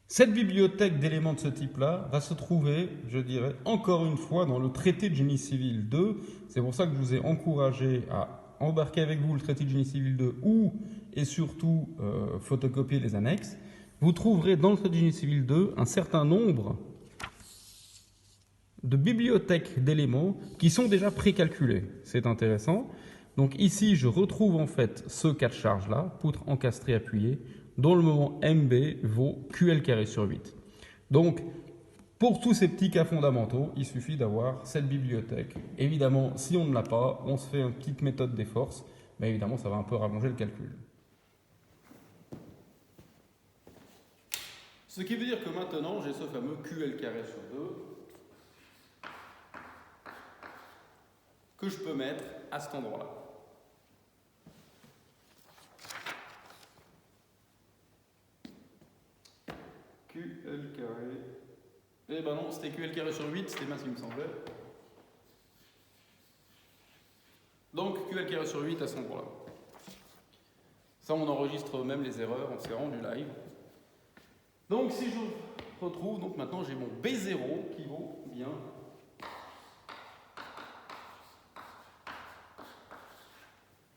Cette bibliothèque d'éléments de ce type-là va se trouver, je dirais, encore une fois dans le traité de génie civil 2. C'est pour ça que je vous ai encouragé à embarquer avec vous le traité de génie civil 2 ou, et surtout, photocopier les annexes. Vous trouverez dans le traité de génie civil 2 un certain nombre de bibliothèques d'éléments qui sont déjà précalculées. C'est intéressant. Donc ici, je retrouve en fait ce cas de charge-là, poutre encastrée appuyée, dont le moment MB vaut QL carré sur 8. Donc, pour tous ces petits cas fondamentaux, il suffit d'avoir cette bibliothèque. Évidemment, si on ne l'a pas, on se fait une petite méthode des forces, mais évidemment, ça va un peu rallonger le calcul. Ce qui veut dire que maintenant, j'ai ce fameux QL carré sur 2 que je peux mettre à cet endroit-là. QL carré. Eh ben non, c'était QL carré sur 8, c'était bien ce qui me semblait. Donc QL carré sur 8 à cet endroit-là. Ça, on enregistre même les erreurs en serrant du live. Donc si je retrouve, donc maintenant j'ai mon B0 qui vaut bien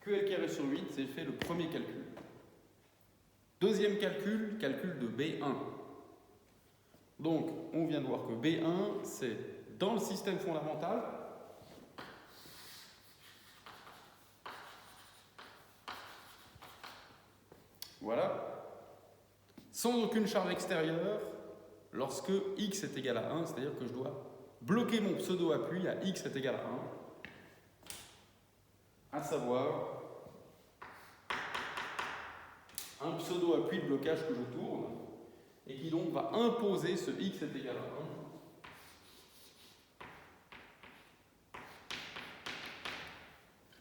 QL carré sur 8, c'est fait le premier calcul. Deuxième calcul, calcul de B1. Donc, on vient de voir que B1, c'est dans le système fondamental. Voilà. Sans aucune charge extérieure, lorsque x est égal à 1, c'est-à-dire que je dois bloquer mon pseudo-appui à x est égal à 1, à savoir un pseudo-appui de blocage que je tourne, et qui donc va imposer ce x est égal à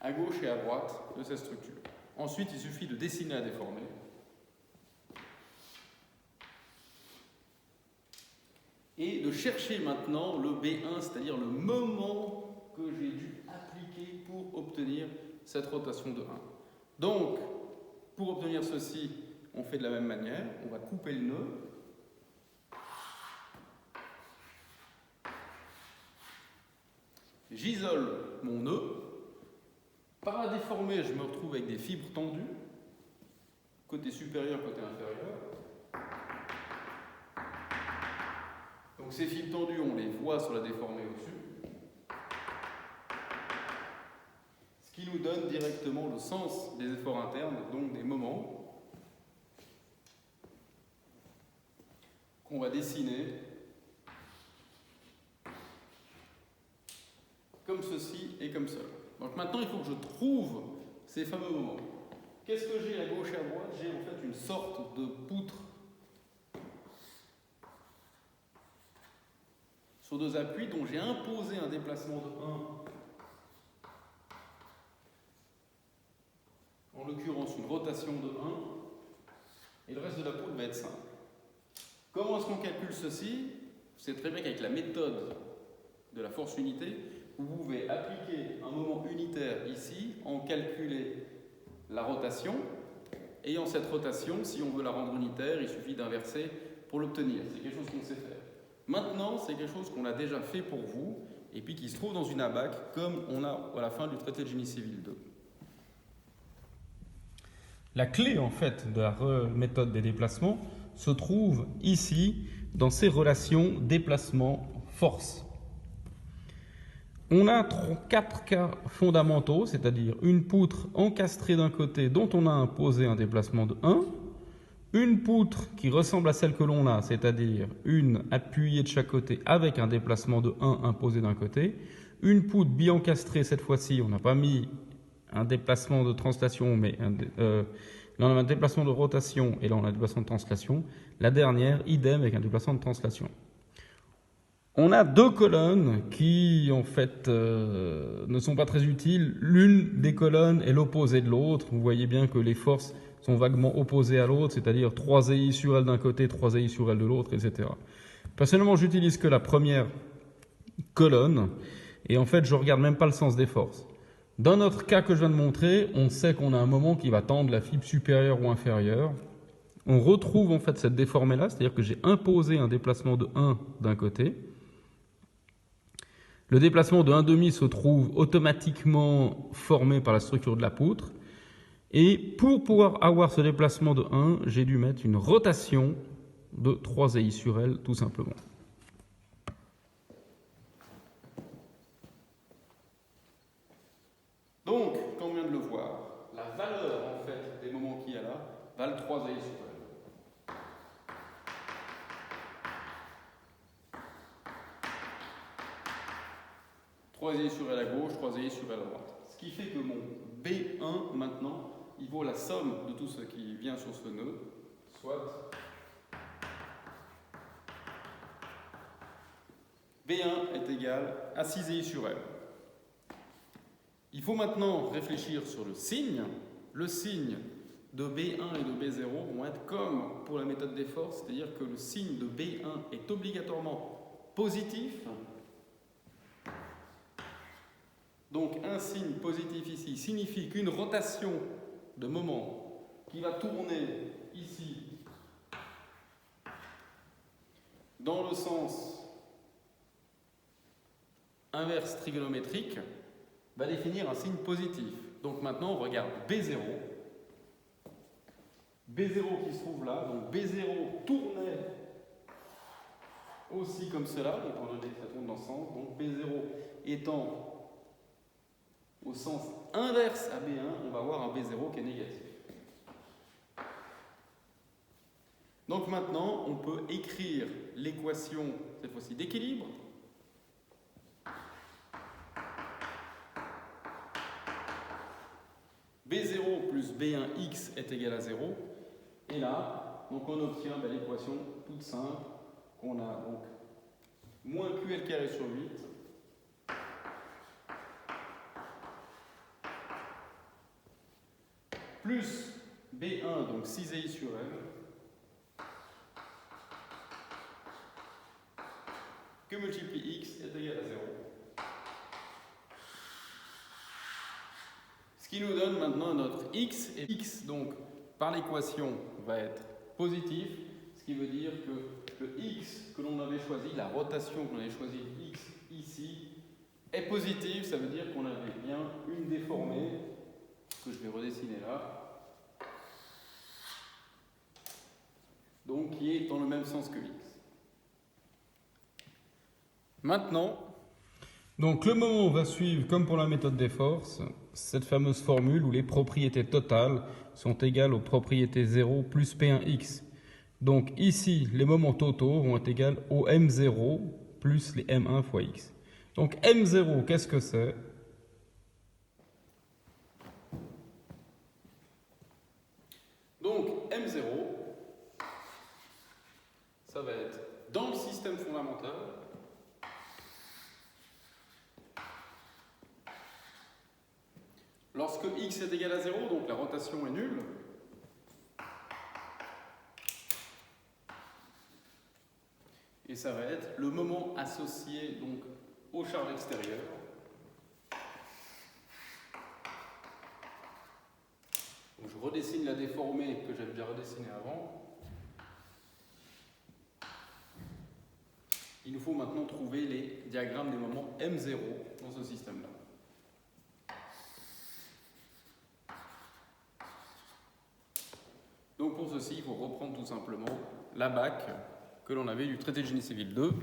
1 à gauche et à droite de cette structure. Ensuite, il suffit de dessiner à déformer. Et de chercher maintenant le B1, c'est-à-dire le moment que j'ai dû appliquer pour obtenir cette rotation de 1. Donc, pour obtenir ceci, on fait de la même manière. On va couper le nœud. J'isole mon nœud. Par la déformer, je me retrouve avec des fibres tendues, côté supérieur, côté inférieur. Donc ces fibres tendues, on les voit sur la déformée au-dessus. Ce qui nous donne directement le sens des efforts internes, donc des moments qu'on va dessiner comme ceci et comme cela. Donc maintenant, il faut que je trouve ces fameux moments. Qu'est-ce que j'ai à gauche et à droite? J'ai en fait une sorte de poutre sur deux appuis dont j'ai imposé un déplacement de 1, en l'occurrence une rotation de 1, et le reste de la poutre va être simple. Comment est-ce qu'on calcule ceci? C'est très bien qu'avec la méthode de la force unité, vous pouvez appliquer un moment unitaire ici, en calculer la rotation, et en cette rotation, si on veut la rendre unitaire, il suffit d'inverser pour l'obtenir. C'est quelque chose qu'on sait faire. Maintenant, c'est quelque chose qu'on a déjà fait pour vous, et puis qui se trouve dans une ABAC, comme on a à la fin du traité de génie civil 2. La clé, en fait, de la méthode des déplacements se trouve ici, dans ces relations déplacement-force. On a 4 cas fondamentaux, c'est-à-dire une poutre encastrée d'un côté dont on a imposé un déplacement de 1, une poutre qui ressemble à celle que l'on a, c'est-à-dire une appuyée de chaque côté avec un déplacement de 1 imposé d'un côté, une poutre bi-encastrée, cette fois-ci, on n'a pas mis un déplacement de translation, mais là on a un déplacement de rotation et là on a un déplacement de translation. La dernière, idem avec un déplacement de translation. On a 2 colonnes qui, en fait, ne sont pas très utiles. L'une des colonnes est l'opposé de l'autre. Vous voyez bien que les forces sont vaguement opposées à l'autre, c'est-à-dire 3 EI sur L d'un côté, 3 EI sur L de l'autre, etc. Personnellement, j'utilise que la première colonne, et en fait, je ne regarde même pas le sens des forces. Dans notre cas que je viens de montrer, on sait qu'on a un moment qui va tendre la fibre supérieure ou inférieure. on retrouve en fait cette déformée-là, c'est-à-dire que j'ai imposé un déplacement de 1 d'un côté. Le déplacement de 1,5 se trouve automatiquement formé par la structure de la poutre. Et pour pouvoir avoir ce déplacement de 1, j'ai dû mettre une rotation de 3i sur L, tout simplement. Donc, comme on vient de le voir, la valeur en fait des moments qu'il y a là valent 3i sur L. 3i sur L à gauche, 3i sur L à droite. Ce qui fait que mon B1 maintenant, il vaut la somme de tout ce qui vient sur ce nœud, soit B1 est égal à 6i sur L. Il faut maintenant réfléchir sur le signe. Le signe de B1 et de B0 vont être comme pour la méthode des forces, c'est-à-dire que le signe de B1 est obligatoirement positif. Donc un signe positif ici signifie qu'une rotation de moment qui va tourner ici dans le sens inverse trigonométrique va définir un signe positif. Donc maintenant, on regarde B0. B0 qui se trouve là. Donc B0 tournait aussi comme cela, étant donné que ça tourne dans ce sens. Donc B0 étant au sens inverse à B1, on va avoir un B0 qui est négatif. Donc maintenant, on peut écrire l'équation, cette fois-ci d'équilibre. B0 plus B1x est égal à 0. Et là, donc on obtient l'équation toute simple qu'on a donc moins QL carré sur 8 plus B1, donc 6i sur L, que multiplie x est égal à 0. Ce qui nous donne maintenant notre x, et x donc par l'équation va être positif, ce qui veut dire que le x que l'on avait choisi, la rotation que l'on avait choisi x ici, est positive, ça veut dire qu'on avait bien une déformée, que je vais redessiner là, donc qui est dans le même sens que x. Maintenant, donc le moment va suivre, comme pour la méthode des forces, cette fameuse formule où les propriétés totales sont égales aux propriétés 0 plus P1x. Donc ici, les moments totaux vont être égaux au M0 plus les M1 fois x. Donc M0, qu'est-ce que c'est? Donc M0, ça va être dans le système fondamental, lorsque x est égal à 0, donc la rotation est nulle, et ça va être le moment associé donc aux charges extérieures. Donc je redessine la déformée que j'avais déjà redessinée avant. Il nous faut maintenant trouver les diagrammes des moments M0 dans ce système-là. Donc pour ceci, il faut reprendre tout simplement la BAC que l'on avait du traité de génie civil 2.